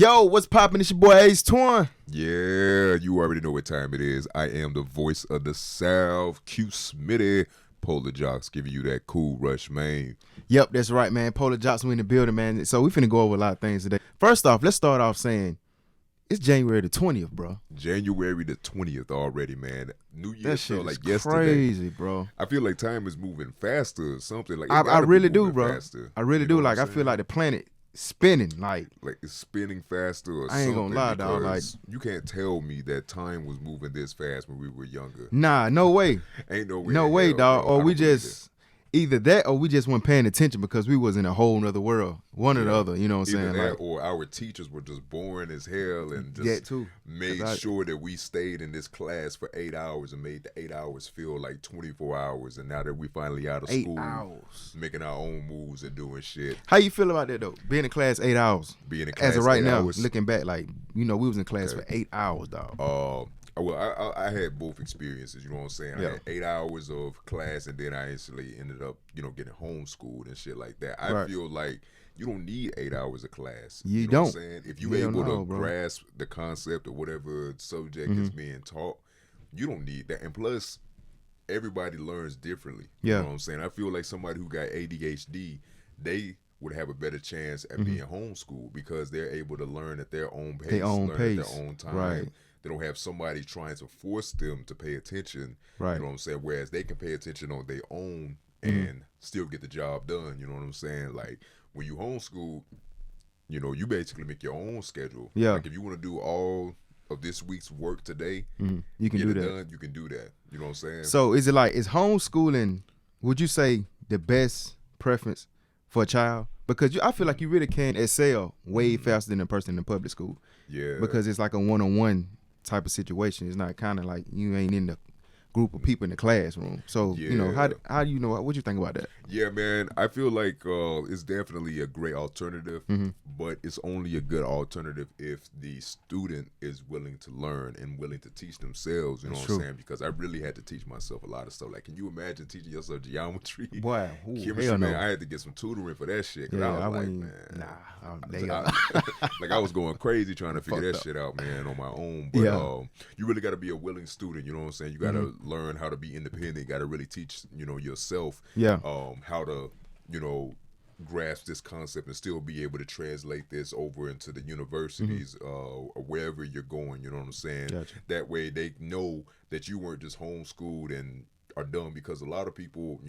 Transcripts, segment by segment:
Yo, what's poppin'? It's your boy Ace Twin. Yeah, you already know what time it is. I am the voice of the South, Q Smitty, Polar Jocks, giving you that cool rush, man. Yep, that's right, man. Polar Jocks, we in the building, man. So we finna go over a lot of things today. First off, let's start off saying it's January the 20th, bro. January the 20th already, man. New Year That shit felt is like yesterday. crazy, bro. I feel like time is moving faster or something. Like I really do, bro. Faster. I really do. Like, I feel like the planet spinning, like it's spinning faster or something. I ain't gonna lie, dog. Like, you can't tell me that time was moving this fast when we were younger. nah, no way. Ain't no way. No way, hell, dog. bro. Or we just either that or we just weren't paying attention because we was in a whole nother world. One or the other, you know what I'm Either saying? that, Like, or our teachers were just boring as hell and just that too. made sure that we stayed in this class for 8 hours and made the 8 hours feel like 24 hours. And now that we finally out of 8 school, hours. making our own moves and doing shit. How you feel about that though? Being in class 8 hours. Being in class as of right 8 now, hours. looking back, like, you know, we was in class for 8 hours, dog. Well, I had both experiences, you know what I'm saying? Yeah. I had 8 hours of class and then I instantly ended up, getting homeschooled and shit like that. I Right. feel like you don't need 8 hours of class. You know don't. What I'm saying? If you're Hell able no, to bro. grasp the concept of whatever subject is being taught, you don't need that. And plus, everybody learns differently. Yeah. You know what I'm saying? I feel like somebody who got ADHD, they would have a better chance at being homeschooled because they're able to learn at their own pace, learn at their own time. Right. They don't have somebody trying to force them to pay attention. Right. You know what I'm saying? Whereas they can pay attention on their own and still get the job done. You know what I'm saying? Like when you homeschool, you basically make your own schedule. Yeah. Like if you want to do all of this week's work today, You can get do it that. done, you can do that. You know what I'm saying? So is it like, is homeschooling, would you say, the best preference for a child? Because I feel like you really can excel way faster than a person in public school. Yeah. Because it's like a one-on-one type of situation. It's not kind of like you ain't in the group of people in the classroom. So, how do you know, what you think about that? Yeah, man, I feel like it's definitely a great alternative, but it's only a good alternative if the student is willing to learn and willing to teach themselves, you know what I'm saying? Because I really had to teach myself a lot of stuff. Like, can you imagine teaching yourself geometry? Boy, Chemistry, hell man, no. I had to get some tutoring for that shit. Cause Yeah, I was like, wouldn't- man. Nah. I was going crazy trying to figure that Fucked shit out, man, on my own. But you really got to be a willing student, you know what I'm saying? You got to learn how to be independent. Got to really teach, yourself how to, grasp this concept and still be able to translate this over into the universities or wherever you're going, you know what I'm saying? Gotcha. That way they know that you weren't just homeschooled and are done, because a lot of people,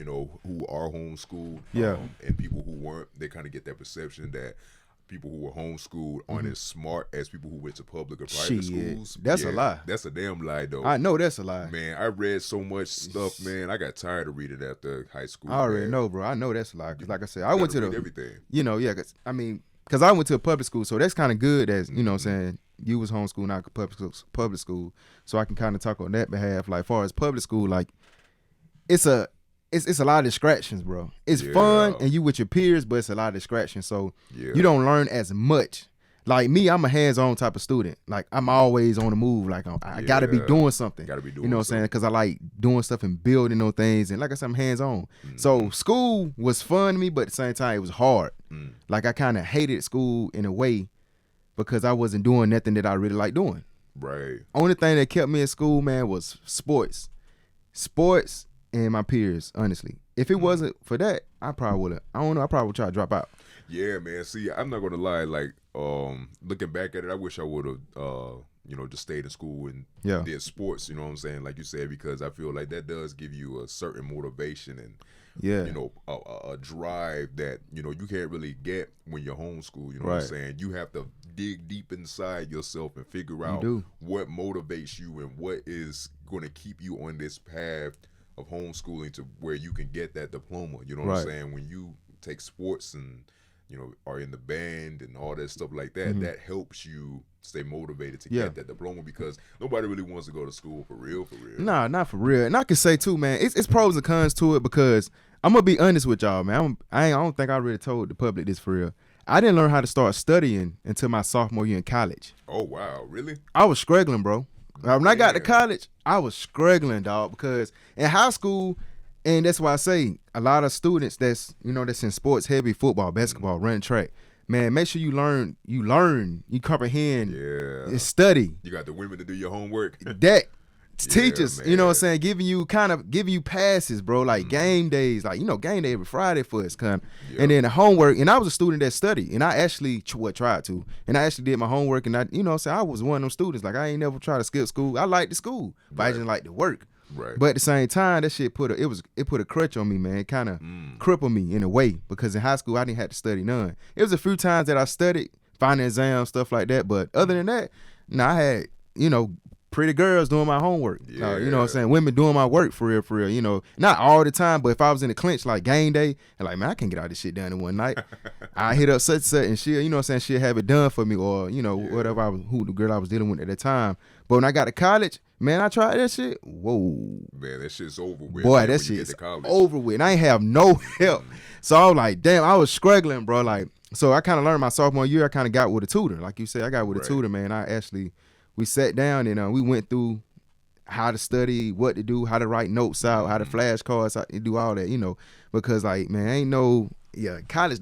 who are homeschooled and people who weren't, they kind of get that perception that people who were homeschooled aren't as smart as people who went to public or private schools. That's a lie. That's a damn lie, though. I know that's a lie. Man, I read so much stuff, man. I got tired of reading after high school. I already man. know, bro. I know that's a lie. Because like I said, I went to the, everything. Because I went to a public school, so that's kind of good as, you know what I'm saying, you was homeschooled, not public school, so I can kind of talk on that behalf. Like, far as public school, like, it's a lot of distractions, bro. It's fun, and you with your peers, but it's a lot of distractions, so you don't learn as much. Like me, I'm a hands-on type of student. Like, I'm always on the move. Like, I got to be doing something. Got to be doing You know what I'm saying? Because I like doing stuff and building those things. And like I said, I'm hands-on. So school was fun to me, but at the same time, it was hard. Like, I kind of hated school in a way because I wasn't doing nothing that I really like doing. Right. Only thing that kept me in school, man, was sports. Sports and my peers, honestly. If it wasn't for that, I probably would try to drop out. Yeah, man. See, I'm not gonna lie. Like, looking back at it, I wish I would have, just stayed in school and did sports. You know what I'm saying? Like you said, because I feel like that does give you a certain motivation and a drive that you can't really get when you're homeschooled. You know what I'm saying? You have to dig deep inside yourself and figure out what motivates you and what is going to keep you on this path of homeschooling to where you can get that diploma. You know what I'm saying? When you take sports and are in the band and all that stuff like that, that helps you stay motivated to get that diploma, because nobody really wants to go to school for real. Nah, not for real. And I can say too, man, it's pros and cons to it, because I'm gonna be honest with y'all, man. I don't think I really told the public this for real. I didn't learn how to start studying until my sophomore year in college. Oh wow, really? I was struggling, bro. When I got to college, I was struggling, dog, because in high school, and that's why I say a lot of students that's in sports heavy, football, basketball, running track, man, make sure you learn, you comprehend, and study. You got the women to do your homework. That teachers, man. You know what I'm saying, giving you passes, bro, like game days, like, game day every Friday for us, and then the homework. And I was a student that studied, and I actually tried to, and I actually did my homework, and I, I was one of them students. Like, I ain't never tried to skip school. I liked the school, but I didn't like the work. Right. But at the same time, that shit put a crutch on me, man. It kind of crippled me in a way, because in high school I didn't have to study none. It was a few times that I studied, final exams, stuff like that. But other than that, I had, pretty girls doing my homework. You know what I'm saying? Women doing my work for real. Not all the time, but if I was in the clinch, like game day, and like, man, I can't get all this shit done in one night. I hit up such and she'll, she'll have it done for me, or, whatever who the girl I was dealing with at the time. But when I got to college, man, I tried that shit. Whoa. Man, that shit's over with. Boy, that shit's over with. And I ain't have no help. So I was like, damn, I was struggling, bro. Like, so I kind of learned my sophomore year, I kind of got with a tutor. Like you said, I got with a tutor, man. We sat down and we went through how to study, what to do, how to write notes out, how to flashcards, how to do all that, because like, man, ain't no college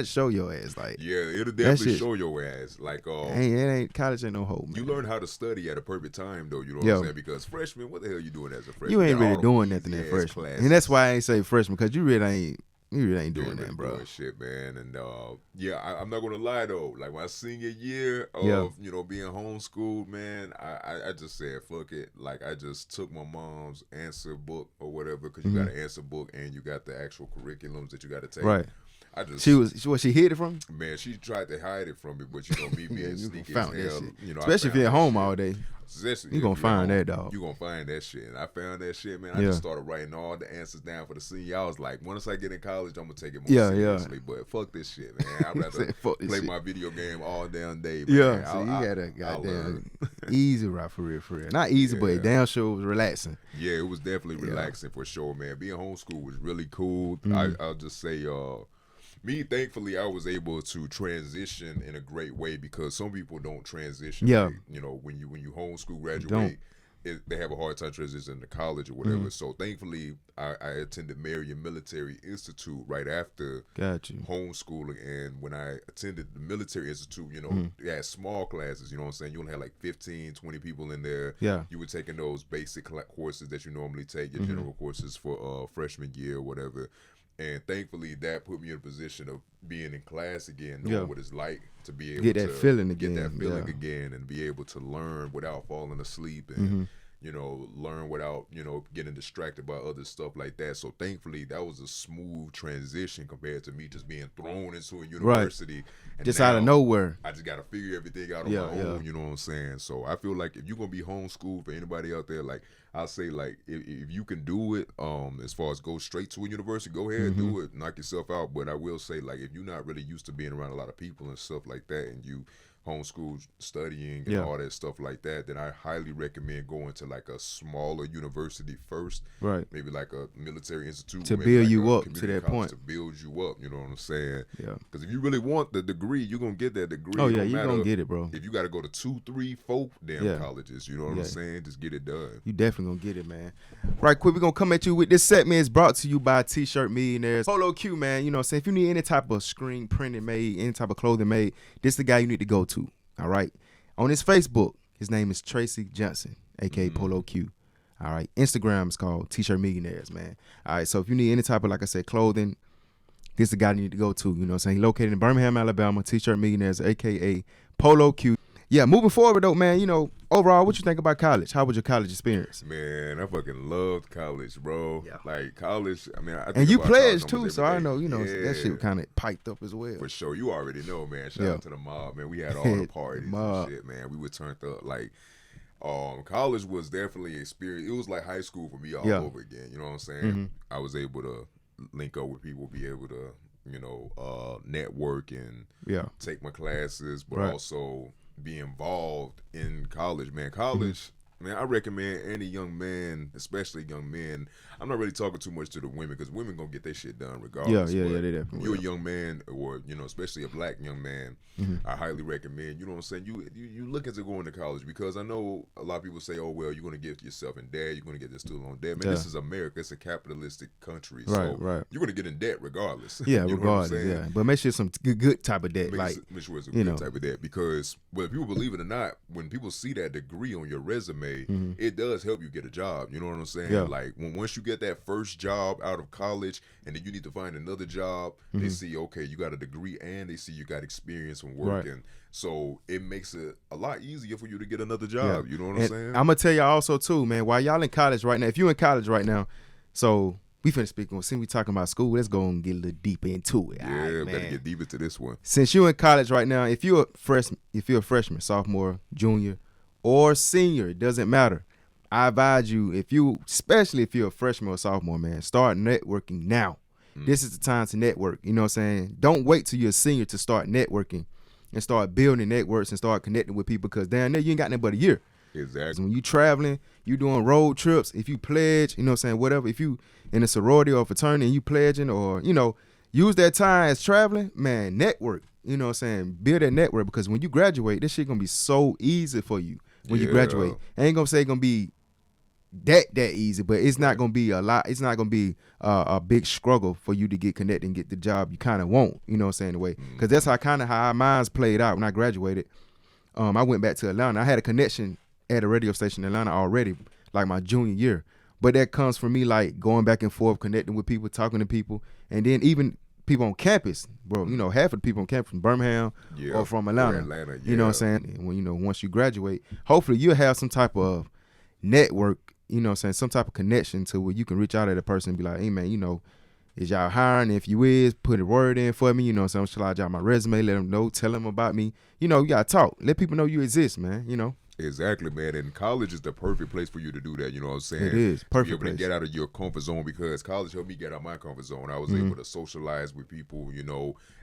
show your ass, like, it'll definitely show your ass, like, college ain't no hope, man. You learn how to study at a perfect time though, you know what I'm saying? Because freshman, what the hell you doing as a freshman? You ain't really doing nothing at freshman, and that's why I ain't say freshman, because you really ain't doing that, bro. Shit, man. And I'm not gonna lie though. Like my senior year of being homeschooled, man, I just said fuck it. Like I just took my mom's answer book or whatever, because you got an answer book and you got the actual curriculums that you got to take. Right. She hid it from you? Man, she tried to hide it from me, but me being sneaky as hell. Especially if you're at home all day. You gonna find that, dog. You gonna find that shit. And I found that shit, man. I just started writing all the answers down for the senior. I was like, once I get in college, I'm gonna take it more seriously. But fuck this shit, man. I'd rather play my video game all damn day, man. Yeah, so you got a goddamn easy route for real. Not easy, but damn sure was relaxing. Yeah, it was definitely relaxing for sure, man. Being homeschooled was really cool. I'll just say, me, thankfully, I was able to transition in a great way, because some people don't transition. Yeah. When you homeschool graduate, they have a hard time transitioning to college or whatever. So thankfully, I attended Marion Military Institute right after homeschooling. And when I attended the Military Institute, they had small classes, you know what I'm saying? You only had like 15, 20 people in there. Yeah. You were taking those basic courses that you normally take, your general courses for freshman year or whatever. And thankfully, that put me in a position of being in class again, knowing what it's like to be able to get that feeling again, and be able to learn without falling asleep, and learn without getting distracted by other stuff like that. So thankfully, that was a smooth transition compared to me just being thrown into a university, and just out of nowhere. I just got to figure everything out on my own. You know what I'm saying? So I feel like if you're gonna be homeschooled, for anybody out there, like, I'll say, like, if you can do it, as far as go straight to a university, go ahead, do it, knock yourself out. But I will say, like, if you're not really used to being around a lot of people and stuff like that, and you homeschool studying and all that stuff like that, then I highly recommend going to like a smaller university first, right? Maybe like a military institute to build like you up to that point. To build you up, you know what I'm saying? Yeah. Because if you really want the degree, you're gonna get that degree. Oh yeah, you're gonna get it, bro. If you got to go to 2, 3, 4 damn colleges, you know what I'm saying? Just get it done. You definitely gonna get it, man. Right quick, we're gonna come at you with this segment. Is brought to you by T-Shirt Millionaires. Polo Q, man. You know what I'm saying? If you need any type of screen printed made, any type of clothing made, this is the guy you need to go to. All right. On his Facebook, his name is Tracy Johnson, aka Polo Q. All right. Instagram is called T-Shirt Millionaires, man. All right. So if you need any type of, like I said, clothing, this is the guy you need to go to. You know what I'm saying? He located in Birmingham, Alabama. T-Shirt Millionaires, aka Polo Q. Yeah, moving forward though, man, overall, what you think about college? How was your college experience? Man, I fucking loved college, bro. Yeah. Like college, I mean, I think and you pledged too, so I know, that shit kind of piped up as well. For sure, you already know, man. Shout out to the mob, man. We had all the parties and shit, man. We were turned up. Like, college was definitely experience. It was like high school for me all over again. You know what I'm saying? I was able to link up with people, be able to, network and take my classes, but also be involved in college, man. College, Man, I recommend any young man, especially young men. I'm not really talking too much to the women because women gonna get their shit done regardless. Yeah, but they definitely you're will. a young man, or especially a black young man. I highly recommend. You know what I'm saying? You looking to go into college because I know a lot of people say, oh well, you're gonna get yourself in debt. You're gonna get this student loan debt. Man, this is America. It's a capitalistic country, so you're gonna get in debt regardless. Yeah, you know regardless. what I'm saying? Yeah, but make sure it's some good type of debt. Make sure it's a good type of debt because whether people believe it or not, when people see that degree on your resume, it does help you get a job. You know what I'm saying? Yeah. Like once you get that first job out of college and then you need to find another job, they see, okay, you got a degree and they see you got experience from working. Right. So it makes it a lot easier for you to get another job. Yeah. You know what I'm saying? I'm gonna tell y'all also too, man, while y'all in college right now, if you in college right now, so we finna speak on, since we talking about school, let's go and get a little deeper into it. Yeah, right, better get deep into this one. Since you in college right now, if you're a freshman, sophomore, junior, or senior, it doesn't matter. I advise you, especially if you're a freshman or sophomore, man, start networking now. This is the time to network. You know what I'm saying? Don't wait till you're a senior to start networking and start building networks and start connecting with people, because down there you ain't got nothing but a year. Exactly. When you traveling, you doing road trips, if you pledge, you know what I'm saying, whatever, if you in a sorority or fraternity and you pledging, or, use that time as traveling, man, network. You know what I'm saying? Build that network, because when you graduate, this shit gonna be so easy for you when you graduate. I ain't gonna say it's gonna be that easy, but it's not gonna be a lot. It's not gonna be a big struggle for you to get connected and get the job you kind of want. You know what I'm saying? The way, because that's how our minds played out when I graduated. I went back to Atlanta. I had a connection at a radio station in Atlanta already, like my junior year. But that comes from me like going back and forth, connecting with people, talking to people, and then even people on campus, bro. Half of the people on campus from Birmingham or from Atlanta. You know what I'm saying? When once you graduate, hopefully you'll have some type of network. You know what I'm saying? Some type of connection to where you can reach out at a person and be like, hey man, is y'all hiring? If you is, put a word in for me. You know what I'm saying? Slide out my resume, let them know, tell them about me. You gotta talk. Let people know you exist, man. Exactly, man. And college is the perfect place for you to do that. You know what I'm saying? It is. Perfect to be able place. to get out of your comfort zone, because college helped me get out of my comfort zone. I was able to socialize with people,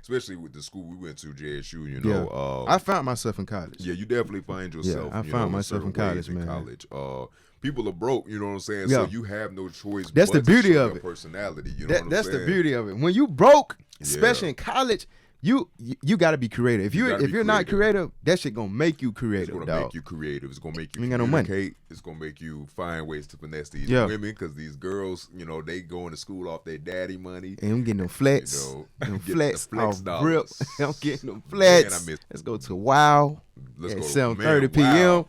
especially with the school we went to, JSU, I found myself in college. Yeah, you definitely find yourself. Yeah, I found myself in college, man. People are broke, you know what I'm saying? Yeah. So you have no choice. That's the beauty of it. Personality, you know what I'm saying? That's the beauty of it. When you broke, especially in college, you got to be creative. If you're not creative, that shit gonna make you creative. It's gonna make you creative. It's gonna make you communicate. No money. It's gonna make you find ways to finesse these women, because these girls, they going to school off their daddy money. And I'm getting them flats, them flats off grip. I'm getting them flats. Let's go to Wow. Let's go 7:30 p.m.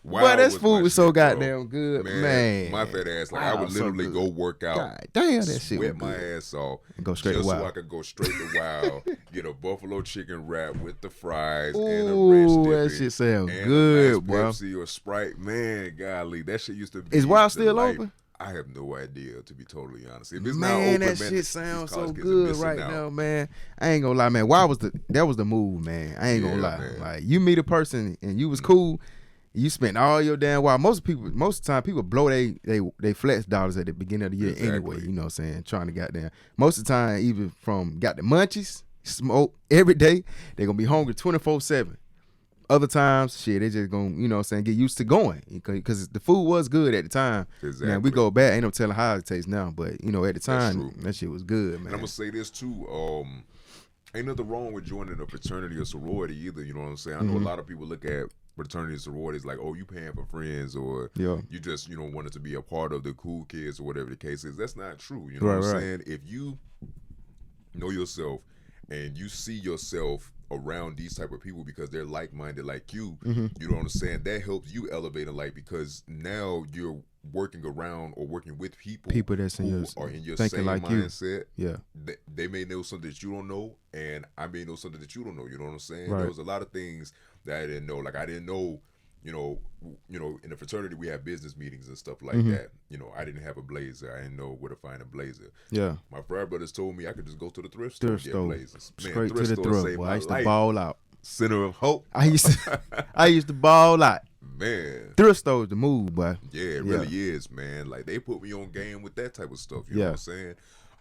Wow, but this food was so shit, goddamn good, man. My fat ass, I would literally go work out. God damn, that shit was sweat my ass off, and go straight to Wow. So I could go straight to Wow, get a buffalo chicken wrap with the fries and a ranch dipping. That shit sound good, nice bro. Pepsi or Sprite, man, golly, that shit used to be. Is Wow still open? I have no idea, to be totally honest. If it's man, not open, that shit sounds so good right now, man. I ain't gonna lie, man. Wow that was the move, man. I ain't gonna lie. Man. Like, you meet a person and you was cool. You spent all your damn while. Most of the time, people blow they flex dollars at the beginning of the year anyway. You know what I'm saying? Trying to goddamn. Most of the time, even from got the munchies, smoke every day. They gonna be hungry 24/7. Other times, shit, they just gonna, you know what I'm saying, get used to going, because the food was good at the time. Exactly. Now we go back, ain't no telling how it tastes now, but at the time, that shit was good, man. And I'm gonna say this too. Ain't nothing wrong with joining a fraternity or sorority either. You know what I'm saying? I know a lot of people look at fraternity and sororities like, oh, you paying for friends, or you just wanted to be a part of the cool kids or whatever the case is. That's not true. You know what I'm saying? If you know yourself and you see yourself around these type of people because they're like-minded like you, you know what I'm saying? That helps you elevate in life, because now you're working around or working with people that's who are in your thinking same like mindset. You. They may know something that you don't know, and I may know something that you don't know. You know what I'm saying? Right. There was a lot of things that I didn't know. Like, I didn't know, in the fraternity we have business meetings and stuff like that. I didn't have a blazer. I didn't know where to find a blazer. Yeah. My frat brothers told me I could just go to the thrift store and get blazers. Man, straight to the thrift. Boy, I used to ball out. Center of hope. I used to ball out. Man, thrift store is the move, boy. Yeah, it really is, man. Like, they put me on game with that type of stuff. You know what I'm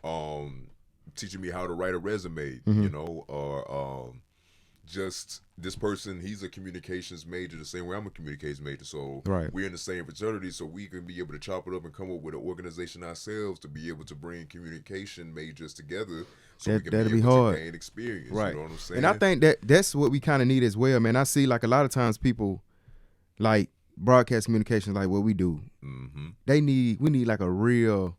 saying? Teaching me how to write a resume, or just this person, he's a communications major the same way I'm a communications major. So Right. we're in the same fraternity, so we can be able to chop it up and come up with an organization ourselves to be able to bring communication majors together so we can That'll be be able hard. to gain experience. Right. You know what I'm saying? And I think that's what we kind of need as well, man. I see like a lot of times people like broadcast communications, like what we do. Mm-hmm. We need like a real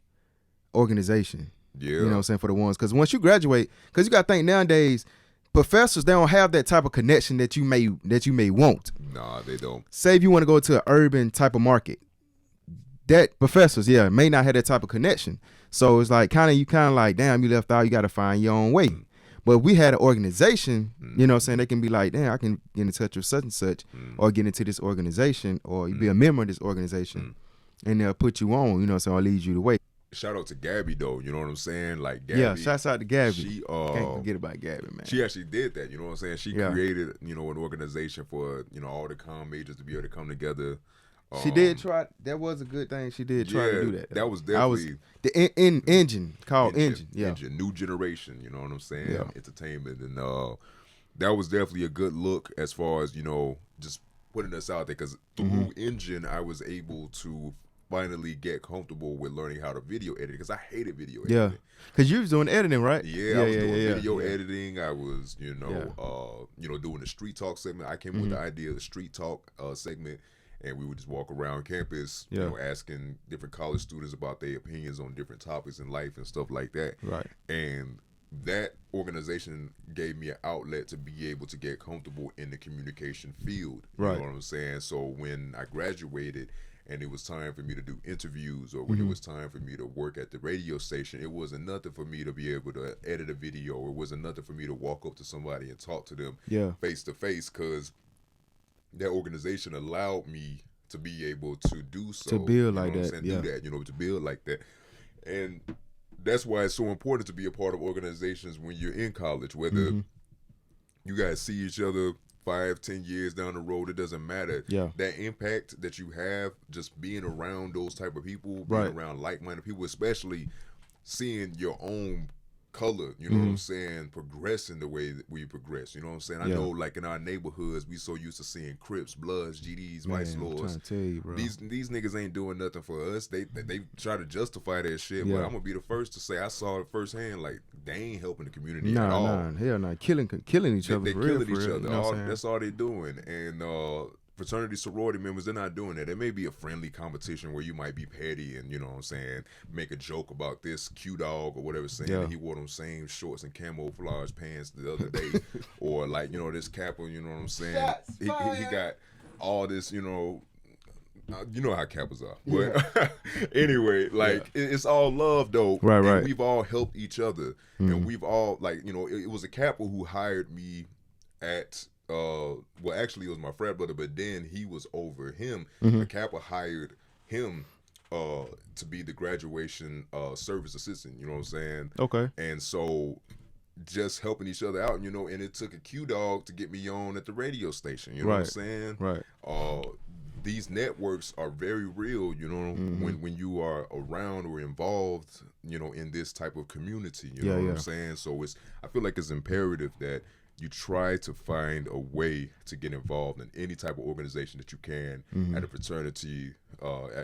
organization. Yeah. You know what I'm saying, for the ones. Because once you graduate, because you got to think nowadays, professors, they don't have that type of connection that you may want. Nah, they don't. Say if you want to go to an urban type of market, that professors, may not have that type of connection. So it's like you like, damn, you left out, you got to find your own way. Mm-hmm. But if we had an organization, you know what I'm saying, they can be like, damn, I can get in touch with such and such, or get into this organization, or you be a member of this organization, and they'll put you on, you know, so I'll lead you the way. Shout out to Gabby though, you know what I'm saying? Like Gabby. Yeah, shouts out to Gabby. She can't forget about Gabby, man. She actually did that, you know what I'm saying? She created, you know, an organization for, you know, all the comm majors to be able to come together. She did try. That was a good thing. She did try to do that. That was definitely the engine called Engine. Yeah, Engine, new generation. You know what I'm saying? Yeah. Entertainment, and that was definitely a good look as far as, you know, just putting us out there, because through Engine I was able to finally get comfortable with learning how to video edit, because I hated video editing. Yeah, because you was doing editing, right? Yeah, I was doing video editing. I was, you know, doing the street talk segment. I came with the idea of the street talk segment, and we would just walk around campus, you know, asking different college students about their opinions on different topics in life and stuff like that. Right. And that organization gave me an outlet to be able to get comfortable in the communication field. You know what I'm saying? So when I graduated and it was time for me to do interviews, or when it was time for me to work at the radio station, it wasn't nothing for me to be able to edit a video, or it wasn't nothing for me to walk up to somebody and talk to them face to face, because that organization allowed me to be able to do so. To build like that. Do that, you know, to build like that. And that's why it's so important to be a part of organizations when you're in college, whether you guys see each other 5-10 years down the road, it doesn't matter. That impact that you have just being around those type of people, being around like-minded people, especially seeing your own color, you know what I'm saying, progressing the way that we progress, you know what I'm saying? I know, like, in our neighborhoods, we so used to seeing Crips, Bloods, GDs, Vice Lords. I'm trying to tell you, bro. These niggas ain't doing nothing for us. They try to justify that shit, but I'm gonna be the first to say I saw it firsthand. Like, they ain't helping the community at all. Hell no, killing each other. They for killing real, each for other. real, That's all they doing. And fraternity sorority members, they're not doing that. There may be a friendly competition where you might be petty and, you know what I'm saying, make a joke about this Q dog or whatever, saying that he wore them same shorts and camouflage pants the other day, or like, you know, this Kappa, you know what I'm saying, he got all this, you know how Kappas are. But anyway, like, it's all love though. Right. We've all helped each other, and we've all, like, you know, it was a Kappa who hired me at well, actually it was my frat brother, but then he was over him. The Kappa hired him to be the graduation service assistant, you know what I'm saying? Okay. And so just helping each other out, you know, and it took a Q dog to get me on at the radio station, you know what I'm saying? Right. These networks are very real, you know, when you are around or involved, you know, in this type of community, you know what I'm saying? So I feel like it's imperative that you try to find a way to get involved in any type of organization that you can at a fraternity,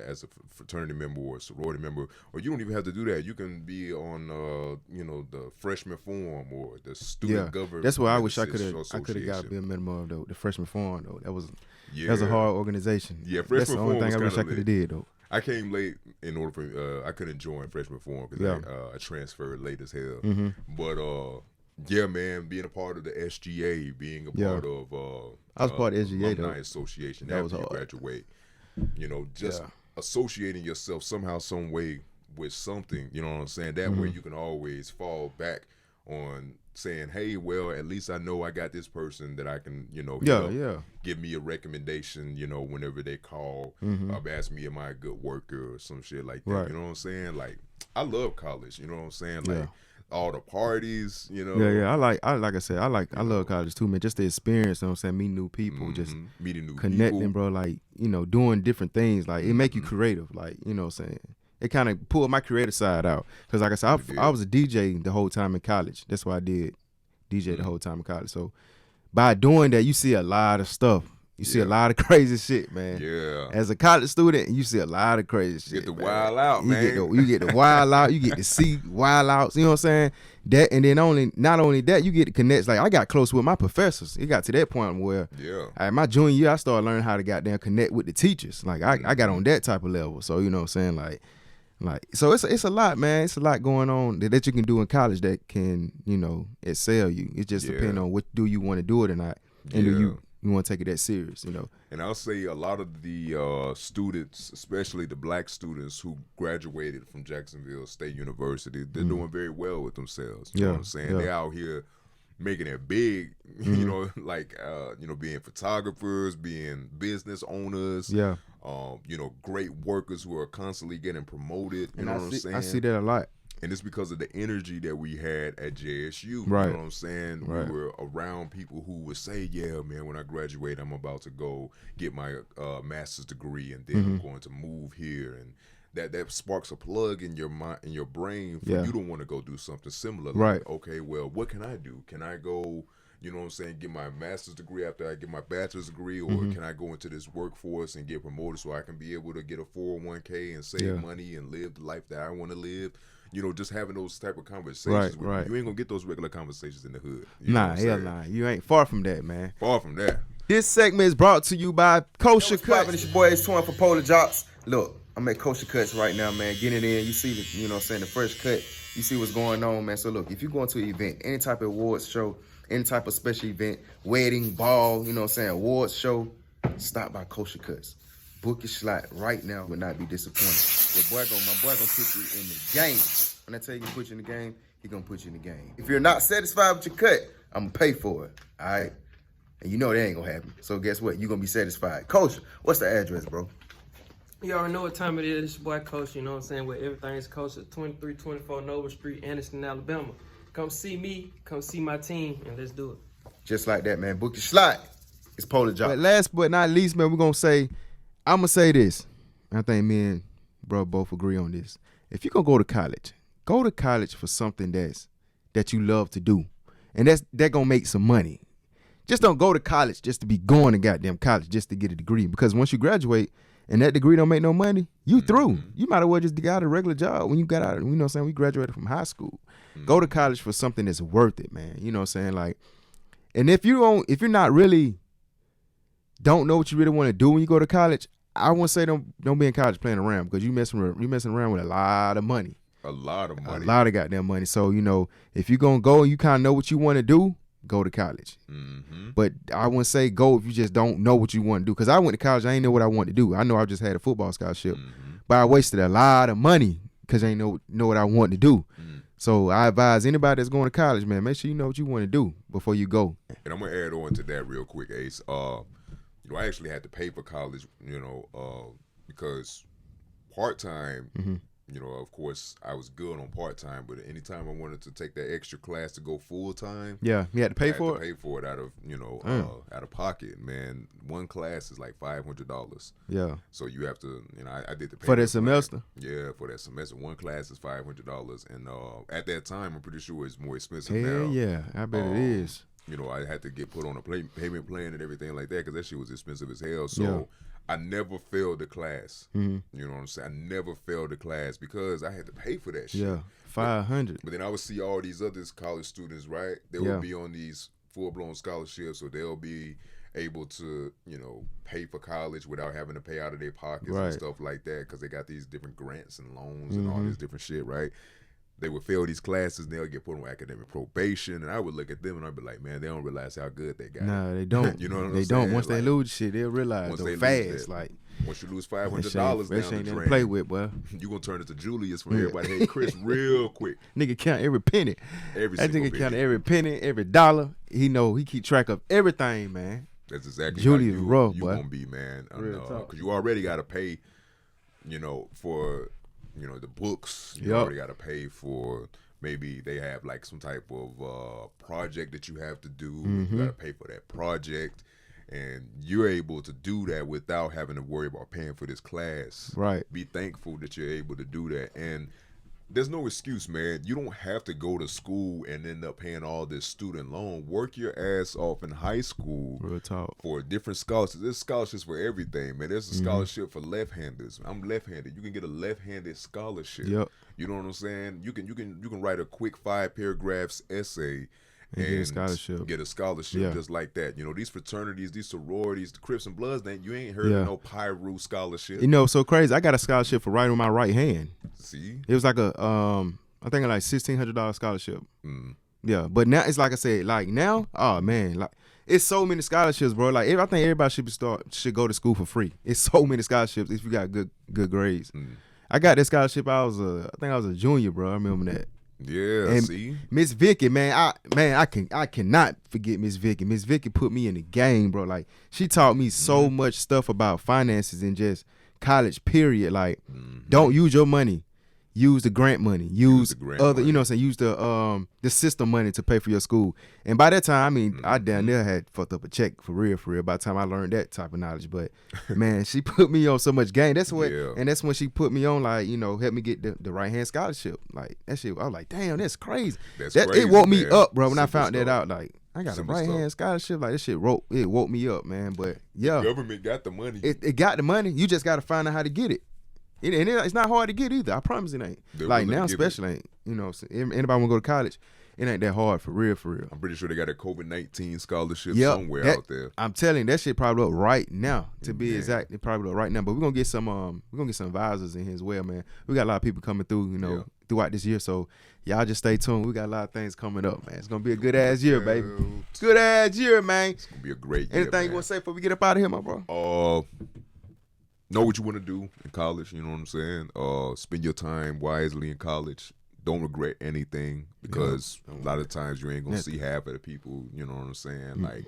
as a fraternity member or a sorority member, or you don't even have to do that. You can be on, you know, the freshman forum or the student government. That's why I wish I could have got to be a member of the freshman forum though. That was a hard organization. Yeah, freshman That's the only forum thing I wish I could have did though. I came late in order for I couldn't join freshman forum because I transferred late as hell. But yeah, man, being a part of the SGA, being a part of I was part of SGA alumni though. association That was after you hard. graduate. You know, just associating yourself somehow, some way with something. You know what I'm saying? That way you can always fall back on saying, hey, well, at least I know I got this person that I can, you know, give me a recommendation, you know, whenever they call, ask me, am I a good worker or some shit like that. Right. You know what I'm saying? Like, I love college, you know what I'm saying? Like, all the parties, you know. Like I said, I love college too, man. Just the experience, you know what I'm saying, meeting new people, just meeting new connecting, people. bro, like, you know, doing different things. Like, it make you creative, like, you know what I'm saying. It kind of pulled my creative side out. Because, like I said, I was a DJ the whole time in college. That's why I did DJ the whole time in college. So by doing that, you see a lot of stuff. You see a lot of crazy shit, man. Yeah. As a college student, you see a lot of crazy shit. You get the wild out, man. You get the wild out. You get to see wild outs. You know what I'm saying? That, and then not only that, you get to connect. Like, I got close with my professors. It got to that point where, my junior year, I started learning how to goddamn connect with the teachers. Like, I got on that type of level. So, you know what I'm saying? Like, so it's a lot, man. It's a lot going on that you can do in college that can, you know, excel you. It just depends on what do you want to do it or not, and do you want to take it that serious, you know. And I'll say a lot of the students, especially the black students who graduated from Jacksonville State University, they're doing very well with themselves. You know what I'm saying? They're out here making it big, you know, like, you know, being photographers, being business owners, you know, great workers who are constantly getting promoted. You know what I'm saying? I see that a lot. And it's because of the energy that we had at JSU. Right. You know what I'm saying? Right. We were around people who would say, yeah, man, when I graduate, I'm about to go get my master's degree, and then I'm going to move here. And that sparks a plug in your mind, in your brain, for you to want to go do something similar. Like, okay, well, what can I do? Can I go, you know what I'm saying, get my master's degree after I get my bachelor's degree, or can I go into this workforce and get promoted so I can be able to get a 401k and save money and live the life that I want to live? You know, just having those type of conversations. Right. You ain't gonna get those regular conversations in the hood. Nah, hell nah. You ain't far from that, man. Far from that. This segment is brought to you by Kosher Cuts. It's your boy H20 for Polar Drops. Look, I'm at Kosher Cuts right now, man. Getting in, you see the, you know what I'm saying, the fresh cut. You see what's going on, man. So look, if you go to an event, any type of awards show, any type of special event, wedding, ball, you know what I'm saying, awards show, stop by Kosher Cuts. Book your slot right now, will not be disappointed. My boy gonna put you in the game. When I tell you he put you in the game, he gonna put you in the game. If you're not satisfied with your cut, I'm gonna pay for it. All right, and you know that ain't gonna happen. So guess what? You gonna be satisfied. Kosher, what's the address, bro? You already know what time it is. It's your boy Kosher, you know what I'm saying, where everything is Kosher. 2324 Nova Street, Anderson, Alabama. Come see me, come see my team, and let's do it. Just like that, man. Book your slot. It's Polar Drops. But last but not least, man, I'm gonna say this. I think me and bro both agree on this. If you're gonna go to college for something that you love to do, and that gonna make some money. Just don't go to college just to be going to goddamn college just to get a degree, because once you graduate and that degree don't make no money, you through. You might as well just get a regular job when you got out. You know what I'm saying? We graduated from high school. Go to college for something that's worth it, man. You know what I'm saying? Like, and if you're not really don't know what you really want to do when you go to college, I wouldn't say don't be in college playing around, because you messing around with a lot of money. A lot of money. A lot of goddamn money. So, you know, if you're going to go and you kind of know what you want to do, go to college. But I wouldn't say go if you just don't know what you want to do. Because I went to college, I ain't know what I wanted to do. I know I just had a football scholarship. But I wasted a lot of money because I ain't know what I wanted to do. So I advise anybody that's going to college, man, make sure you know what you want to do before you go. And I'm going to add on to that real quick, Ace. You know, I actually had to pay for college, you know, because part-time, you know, of course, I was good on part-time, but anytime I wanted to take that extra class to go full-time, you had to pay for it? Pay for it out of, you know, out of pocket, man. One class is like $500. Yeah. So you have to, you know, I did the payment for that semester? Yeah, for that semester. One class is $500. And at that time, I'm pretty sure it's more expensive now. Yeah, I bet it is. You know, I had to get put on a payment plan and everything like that, because that shit was expensive as hell. So I never failed the class. You know what I'm saying? I never failed the class because I had to pay for that shit. Yeah, $500. But then I would see all these other college students, right? They would be on these full-blown scholarships, so they'll be able to, you know, pay for college without having to pay out of their pockets and stuff like that, because they got these different grants and loans and all this different shit, right? They would fail these classes and they'll get put on academic probation, and I would look at them and I'd be like, man, they don't realize how good they got. Nah, they don't. You know what I'm saying? They don't. Once like, they lose shit, they'll realize though fast. Like, once you lose $500 down the drain, play with, boy. You gonna turn into Julius from Everybody Hate Chris real quick. Nigga count every penny. That nigga count every penny, every dollar. He keep track of everything, man. That's exactly Julius how rough, you boy. Gonna be, man. Because you already gotta pay, you know, for, you know, the books. You already gotta pay for. Maybe they have like some type of project that you have to do. You gotta pay for that project, and you're able to do that without having to worry about paying for this class. Right. Be thankful that you're able to do that. And there's no excuse, man. You don't have to go to school and end up paying all this student loan. Work your ass off in high school. Real talk. For different scholarships. There's scholarships for everything, man. There's a scholarship for left-handers. I'm left-handed. You can get a left-handed scholarship. Yep. You know what I'm saying? You can write a quick 5 paragraphs essay and get a scholarship just like that. You know, these fraternities, these sororities, the Crips and Bloods, you ain't heard of no Pyru scholarship. You know, so crazy. I got a scholarship for writing on my right hand. See? It was like a I think like $1,600 scholarship. Yeah, but now it's like I said, like now, oh man, like it's so many scholarships, bro. Like I think everybody should go to school for free. It's so many scholarships if you got good grades. I got that scholarship. I think I was a junior, bro. I remember that. Yeah, and see, Miss Vicky, man, I cannot forget Miss Vicky. Miss Vicky put me in the game, bro. Like she taught me so much stuff about finances and just college. Period. Like, don't use your money. Use the grant money. Use other, you know what I'm saying? Use the system money to pay for your school. And by that time, I mean, I damn near had fucked up a check for real. By the time I learned that type of knowledge. But man, she put me on so much game. That's what, and that's when she put me on, like, you know, helped me get the right hand scholarship. Like that shit, I was like, damn, that's crazy. Crazy, it woke me up, bro. When I found that out, like, I got a right hand scholarship. Like, this shit woke me up, man. But yeah, the government got the money. It got the money. You just got to find out how to get it. And it's not hard to get either. I promise it ain't. Like now, especially ain't. You know, anybody want to go to college, it ain't that hard for real. I'm pretty sure they got a COVID-19 scholarship somewhere out there. I'm telling you, that shit probably up right now. To be exact, it probably up right now. But we're gonna get some advisors in here as well, man. We got a lot of people coming through, you know, throughout this year. So y'all just stay tuned. We got a lot of things coming up, man. It's gonna be a good ass year, baby. Good ass year, man. It's gonna be a great year. Anything you wanna say before we get up out of here, my bro? Know what you want to do in college, you know what I'm saying? Spend your time wisely in college. Don't regret anything, because a lot of times you ain't gonna see half of the people, you know what I'm saying? Like,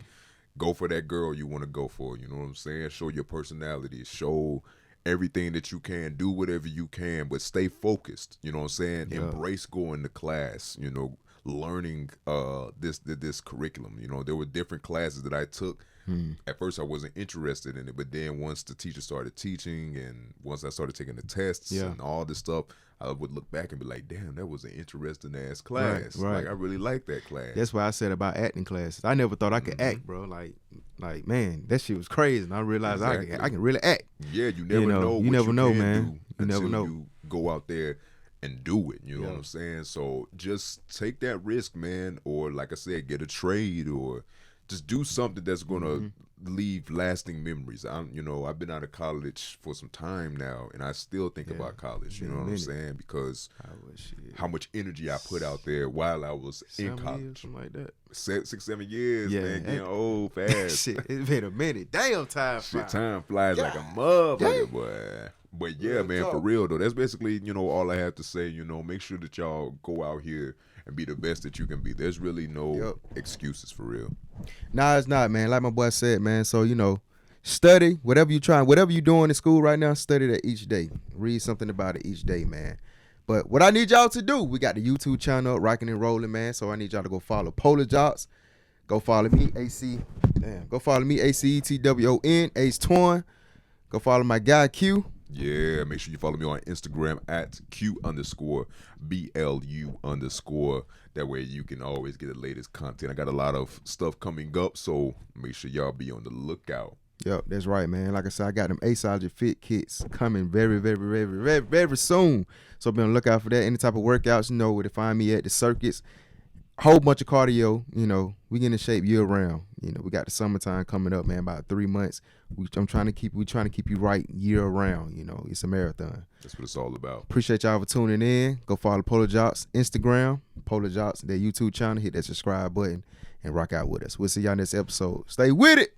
go for that girl you want to go for, you know what I'm saying? Show your personality, show everything that you can, do whatever you can, but stay focused, you know what I'm saying? Embrace going to class, you know, learning this curriculum. You know, there were different classes that I took. At first I wasn't interested in it, but then once the teacher started teaching and once I started taking the tests and all this stuff, I would look back and be like, damn, that was an interesting ass class. Right. Like, I really like that class. That's why I said about acting classes. I never thought I could act, bro. Like man, that shit was crazy. And I realized I can really act. Yeah, you never know. You never know, man. You never know. You go out there and do it. You know what I'm saying? So just take that risk, man. Or like I said, get a trade or just do something that's gonna leave lasting memories. I've been out of college for some time now, and I still think about college. You know what I'm saying? Because how much energy I put out there while I was in college. Years, something like that. 6-7 years, man. Getting old fast. Shit, it's been a minute. Damn, time flies. Time flies like a motherfucker, boy. But yeah, man, for real though, that's basically all I have to say. Make sure that y'all go out here and be the best that you can be. There's really no excuses, for real. Nah, it's not, man. Like my boy said, man. So, study, whatever you're doing in school right now, study that each day. Read something about it each day, man. But what I need y'all to do, we got the YouTube channel up, rocking and rolling, man. So I need y'all to go follow Polar JoQs. Go follow me, Go follow me, ACETWON, Ace Twan. Go follow my guy, Q. Yeah, make sure you follow me on Instagram at Q_BLU_. That way you can always get the latest content. I got a lot of stuff coming up, so make sure y'all be on the lookout. Yep, that's right, man. Like I said, I got them A-Solid Fit kits coming very, very, very, very, very soon. So be on the lookout for that. Any type of workouts, where to find me at, the circuits. Whole bunch of cardio, we get in shape year round. We got the summertime coming up, man, about 3 months. We trying to keep you right year round. It's a marathon. That's what it's all about. Appreciate y'all for tuning in. Go follow Polar JoQs Instagram, Polar JoQs, their YouTube channel. Hit that subscribe button and rock out with us. We'll see y'all next episode. Stay with it.